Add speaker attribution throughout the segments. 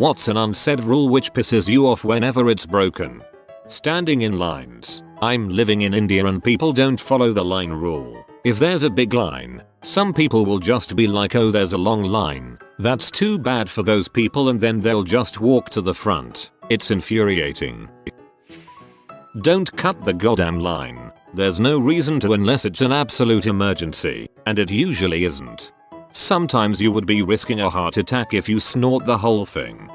Speaker 1: What's an unsaid rule which pisses you off whenever it's broken? Standing in lines. I'm living in India and people don't follow the line rule. If there's a big line, some people will just be like, oh, there's a long line. That's too bad for those people, and then they'll just walk to the front. It's infuriating. Don't cut the goddamn line. There's no reason to unless it's an absolute emergency, and it usually isn't. Sometimes you would be risking a heart attack if you snort the whole thing.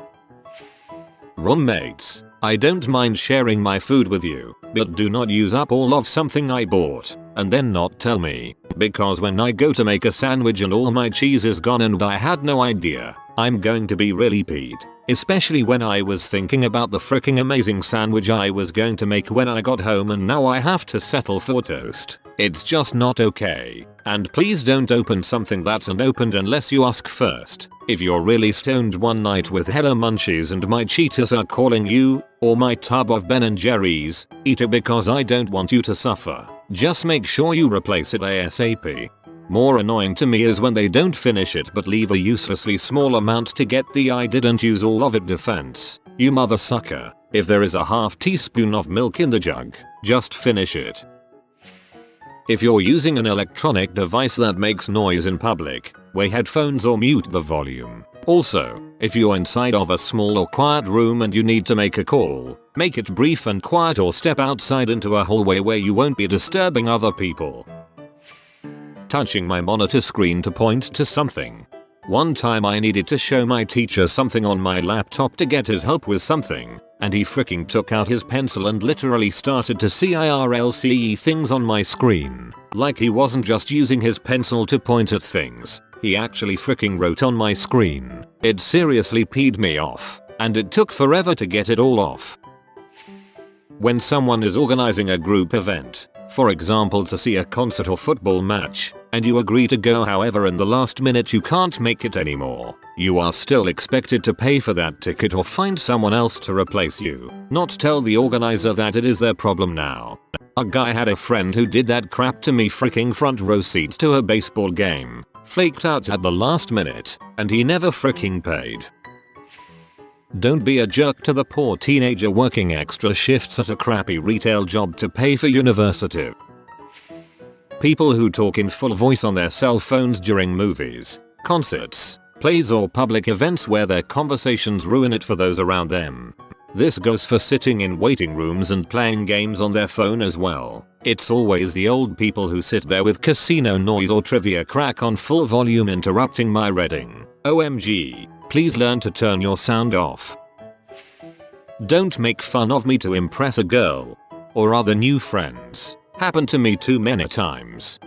Speaker 1: Roommates. I don't mind sharing my food with you, but do not use up all of something I bought and then not tell me, because when I go to make a sandwich and all my cheese is gone and I had no idea, I'm going to be really peed. Especially when I was thinking about the freaking amazing sandwich I was going to make when I got home, and now I have to settle for toast. It's just not okay. And please don't open something that's unopened unless you ask first. If you're really stoned one night with hella munchies and my Cheetos are calling you, or my tub of Ben & Jerry's, eat it because I don't want you to suffer. Just make sure you replace it ASAP. More annoying to me is when they don't finish it but leave a uselessly small amount to get the "I didn't use all of it" defense. You mother sucker. If there is a half teaspoon of milk in the jug, just finish it. If you're using an electronic device that makes noise in public, wear headphones or mute the volume. Also, if you're inside of a small or quiet room and you need to make a call, make it brief and quiet, or step outside into a hallway where you won't be disturbing other people. Touching my monitor screen to point to something. One time I needed to show my teacher something on my laptop to get his help with something, and he freaking took out his pencil and literally started to CIRLCE things on my screen. Like he wasn't just using his pencil to point at things, he actually freaking wrote on my screen. It seriously peed me off, and it took forever to get it all off. When someone is organizing a group event, for example to see a concert or football match, and you agree to go, however in the last minute you can't make it anymore, you are still expected to pay for that ticket or find someone else to replace you, not tell the organizer that it is their problem now. A guy had a friend who did that crap to me, freaking front row seats to a baseball game, flaked out at the last minute, and he never freaking paid. Don't be a jerk to the poor teenager working extra shifts at a crappy retail job to pay for university. People who talk in full voice on their cell phones during movies, concerts, plays or public events where their conversations ruin it for those around them. This goes for sitting in waiting rooms and playing games on their phone as well. It's always the old people who sit there with casino noise or trivia crack on full volume interrupting my reading. OMG. Please learn to turn your sound off. Don't make fun of me to impress a girl or other new friends. Happened to me too many times.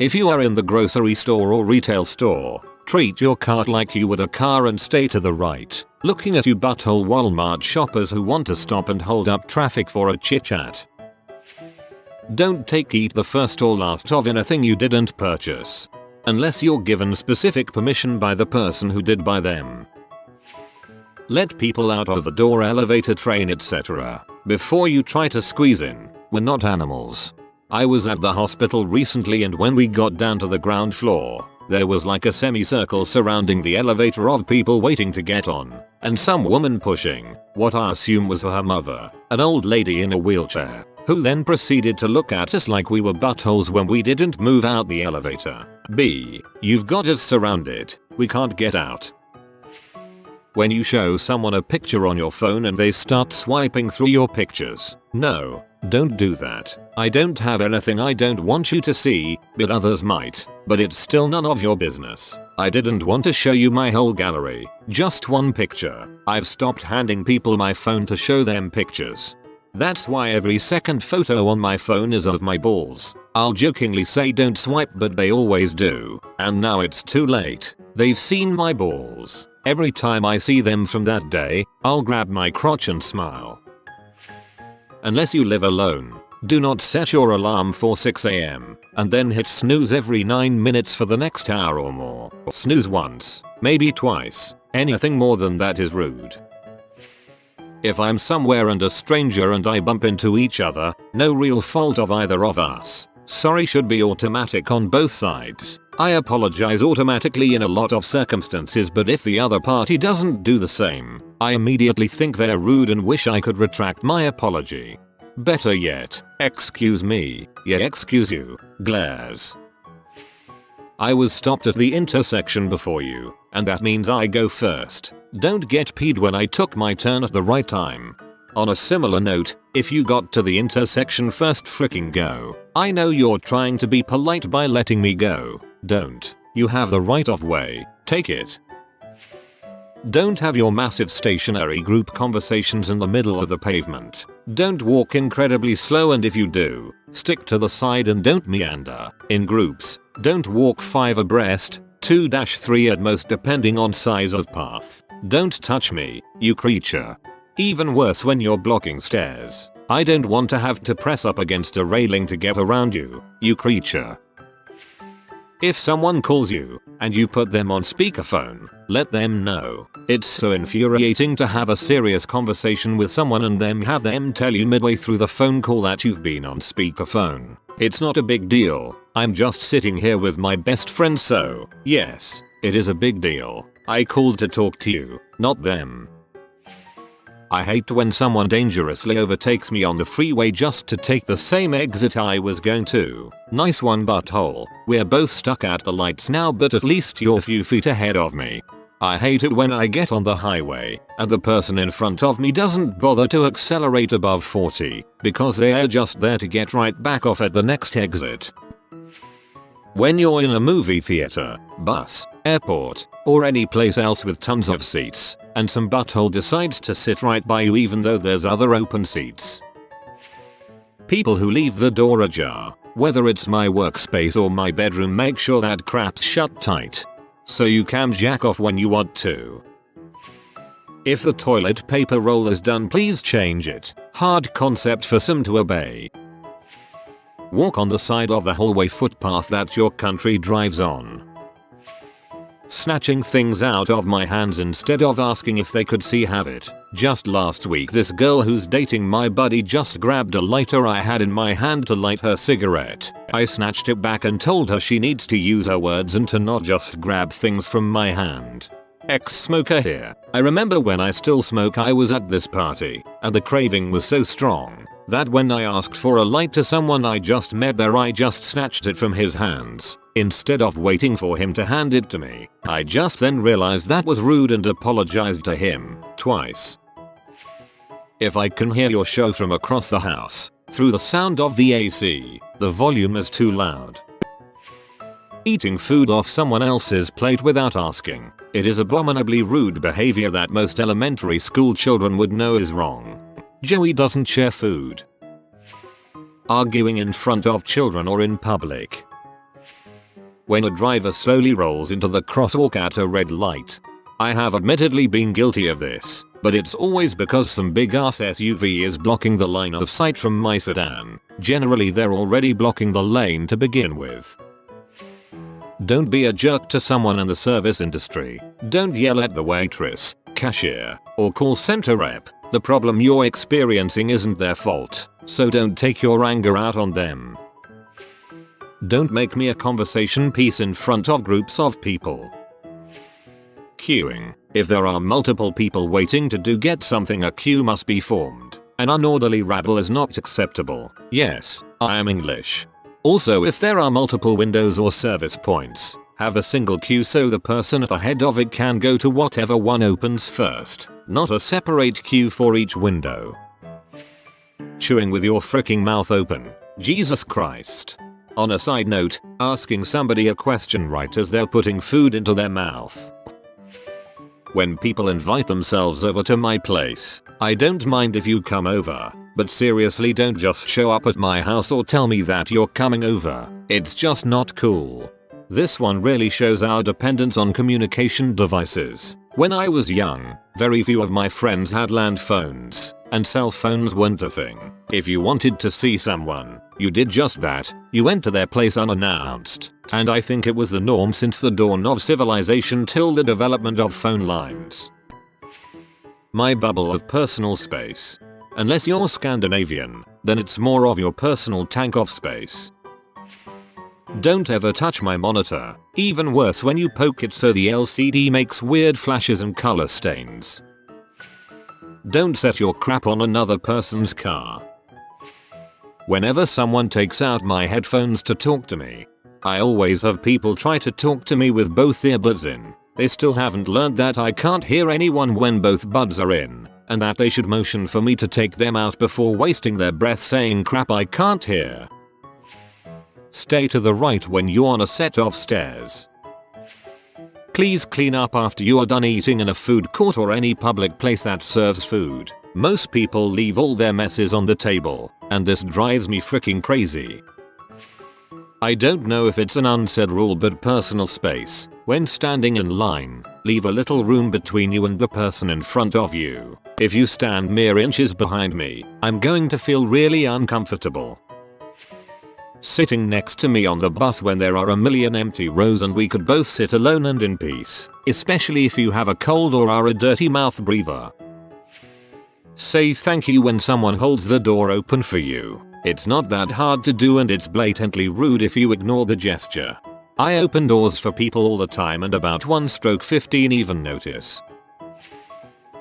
Speaker 1: If you are in the grocery store or retail store, treat your cart like you would a car and stay to the right, looking at you butthole Walmart shoppers who want to stop and hold up traffic for a chit chat. Don't eat the first or last of anything you didn't purchase, unless you're given specific permission by the person who did buy them. Let people out of the door, elevator, train, etc. before you try to squeeze in. We're not animals. I was at the hospital recently, and when we got down to the ground floor, there was like a semicircle surrounding the elevator of people waiting to get on, and some woman pushing what I assume was her mother, an old lady in a wheelchair, who then proceeded to look at us like we were buttholes when we didn't move out the elevator. B. You've got us surrounded. We can't get out. When you show someone a picture on your phone and they start swiping through your pictures, no, don't do that. I don't have anything I don't want you to see, but others might, but it's still none of your business. I didn't want to show you my whole gallery, just one picture. I've stopped handing people my phone to show them pictures. That's why every second photo on my phone is of my balls. I'll jokingly say don't swipe, but they always do. And now it's too late. They've seen my balls. Every time I see them from that day, I'll grab my crotch and smile. Unless you live alone, do not set your alarm for 6 AM and then hit snooze every 9 minutes for the next hour or more. Snooze once, maybe twice. Anything more than that is rude. If I'm somewhere and a stranger and I bump into each other, no real fault of either of us. Sorry should be automatic on both sides. I apologize automatically in a lot of circumstances, but if the other party doesn't do the same, I immediately think they're rude and wish I could retract my apology. Better yet, excuse me, yeah excuse you, glares. I was stopped at the intersection before you, and that means I go first. Don't get peed when I took my turn at the right time. On a similar note, if you got to the intersection first, fricking go. I know you're trying to be polite by letting me go. Don't. You have the right of way. Take it. Don't have your massive stationary group conversations in the middle of the pavement. Don't walk incredibly slow, and if you do, stick to the side and don't meander. In groups, don't walk 5 abreast, 2-3 at most depending on size of path. Don't touch me, you creature. Even worse when you're blocking stairs. I don't want to have to press up against a railing to get around you, you creature. If someone calls you, and you put them on speakerphone, let them know. It's so infuriating to have a serious conversation with someone and then have them tell you midway through the phone call that you've been on speakerphone. It's not a big deal. I'm just sitting here with my best friend, so yes, it is a big deal. I called to talk to you, not them. I hate when someone dangerously overtakes me on the freeway just to take the same exit I was going to. Nice one, butthole. We're both stuck at the lights now, but at least you're a few feet ahead of me. I hate it when I get on the highway and the person in front of me doesn't bother to accelerate above 40 because they are just there to get right back off at the next exit. When you're in a movie theater, bus, airport, or any place else with tons of seats, and some butthole decides to sit right by you even though there's other open seats. People who leave the door ajar, whether it's my workspace or my bedroom, make sure that crap's shut tight. So you can jack off when you want to. If the toilet paper roll is done, please change it. Hard concept for some to obey. Walk on the side of the hallway footpath that your country drives on. Snatching things out of my hands instead of asking if they could see have it. Just last week, this girl who's dating my buddy just grabbed a lighter I had in my hand to light her cigarette. I snatched it back and told her she needs to use her words and to not just grab things from my hand. Ex-smoker here. I remember when I still smoke, I was at this party, and the craving was so strong that when I asked for a light to someone I just met there, I just snatched it from his hands. Instead of waiting for him to hand it to me, I just then realized that was rude and apologized to him twice. If I can hear your show from across the house, through the sound of the AC, the volume is too loud. Eating food off someone else's plate without asking. It is abominably rude behavior that most elementary school children would know is wrong. Joey doesn't share food. Arguing in front of children or in public. When a driver slowly rolls into the crosswalk at a red light. I have admittedly been guilty of this, but it's always because some big ass SUV is blocking the line of sight from my sedan. Generally they're already blocking the lane to begin with. Don't be a jerk to someone in the service industry. Don't yell at the waitress, cashier, or call center rep. The problem you're experiencing isn't their fault, so don't take your anger out on them. Don't make me a conversation piece in front of groups of people. Queuing. If there are multiple people waiting to get something, a queue must be formed. An unorderly rabble is not acceptable. Yes, I am English. Also, if there are multiple windows or service points, have a single queue so the person at the head of it can go to whatever one opens first, not a separate queue for each window. Chewing with your fricking mouth open. Jesus Christ. On a side note, asking somebody a question right as they're putting food into their mouth. When people invite themselves over to my place, I don't mind if you come over, but seriously don't just show up at my house or tell me that you're coming over. It's just not cool. This one really shows our dependence on communication devices. When I was young, very few of my friends had land phones, and cell phones weren't a thing. If you wanted to see someone, you did just that. You went to their place unannounced. And I think it was the norm since the dawn of civilization till the development of phone lines. My bubble of personal space. Unless you're Scandinavian, then it's more of your personal tank of space. Don't ever touch my monitor. Even worse when you poke it so the LCD makes weird flashes and color stains. Don't set your crap on another person's car. Whenever someone takes out my headphones to talk to me, I always have people try to talk to me with both earbuds in. They still haven't learned that I can't hear anyone when both buds are in, and that they should motion for me to take them out before wasting their breath saying crap I can't hear. Stay to the right when you're on a set of stairs. Please clean up after you are done eating in a food court or any public place that serves food. Most people leave all their messes on the table, and this drives me freaking crazy. I don't know if it's an unsaid rule, but personal space. When standing in line, leave a little room between you and the person in front of you. If you stand mere inches behind me, I'm going to feel really uncomfortable. Sitting next to me on the bus when there are a million empty rows and we could both sit alone and in peace, especially if you have a cold or are a dirty mouth breather. Say thank you when someone holds the door open for you. It's not that hard to do and it's blatantly rude if you ignore the gesture. I open doors for people all the time and about 1/15 even notice.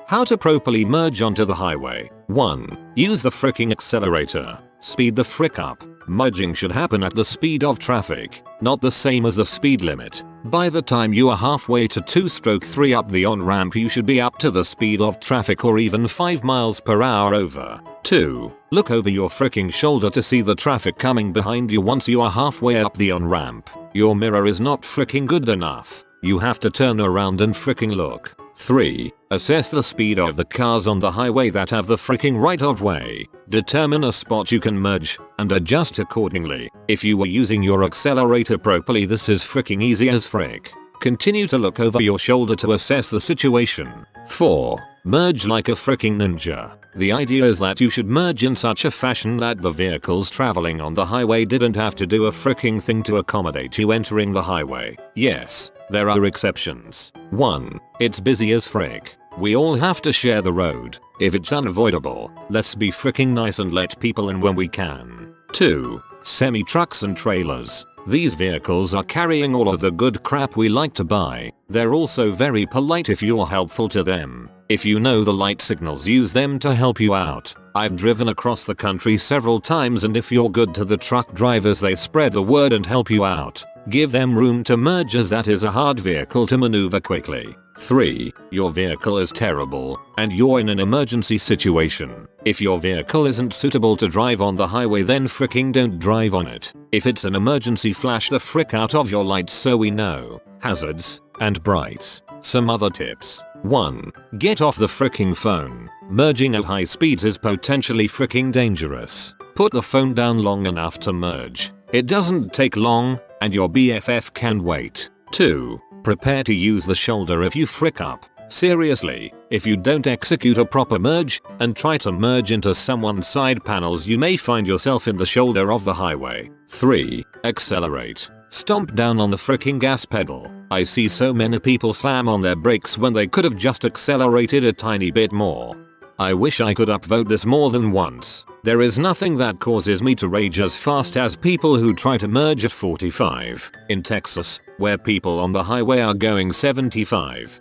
Speaker 1: How to properly merge onto the highway. 1. Use the fricking accelerator. Speed the frick up. Merging should happen at the speed of traffic, not the same as the speed limit. By the time you are halfway to 2/3 up the on-ramp you should be up to the speed of traffic or even 5 miles per hour over. 2. Look over your fricking shoulder to see the traffic coming behind you once you are halfway up the on-ramp. Your mirror is not fricking good enough. You have to turn around and fricking look. 3. Assess the speed of the cars on the highway that have the fricking right of way. Determine a spot you can merge and adjust accordingly. If you were using your accelerator properly, this is fricking easy as frick. Continue to look over your shoulder to assess the situation. 4. Merge like a fricking ninja. The idea is that you should merge in such a fashion that the vehicles traveling on the highway didn't have to do a fricking thing to accommodate you entering the highway. Yes, there are exceptions. 1. It's busy as frick. We all have to share the road. If it's unavoidable, let's be fricking nice and let people in when we can. 2. Semi-trucks and trailers. These vehicles are carrying all of the good crap we like to buy. They're also very polite if you're helpful to them. If you know the light signals, use them to help you out. I've driven across the country several times and if you're good to the truck drivers they spread the word and help you out. Give them room to merge as that is a hard vehicle to maneuver quickly. 3. Your vehicle is terrible and you're in an emergency situation. If your vehicle isn't suitable to drive on the highway then fricking don't drive on it. If it's an emergency, flash the frick out of your lights so we know. Hazards and brights. Some other tips. 1. Get off the fricking phone. Merging at high speeds is potentially fricking dangerous. Put the phone down long enough to merge. It doesn't take long and your BFF can wait. 2. Prepare to use the shoulder if you frick up. Seriously, if you don't execute a proper merge and try to merge into someone's side panels you may find yourself in the shoulder of the highway. 3. Accelerate. Stomp down on the fricking gas pedal. I see so many people slam on their brakes when they could have just accelerated a tiny bit more. I wish I could upvote this more than once. There is nothing that causes me to rage as fast as people who try to merge at 45 in Texas, where people on the highway are going 75.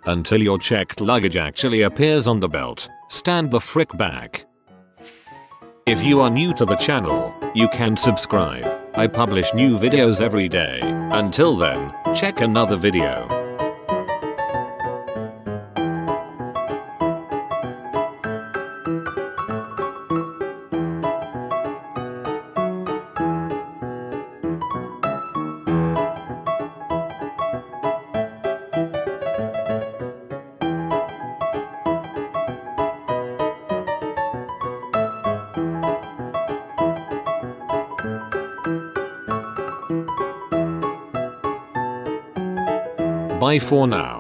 Speaker 1: Until your checked luggage actually appears on the belt, stand the frick back. If you are new to the channel, you can subscribe. I publish new videos every day. Until then, check another video. Bye for now.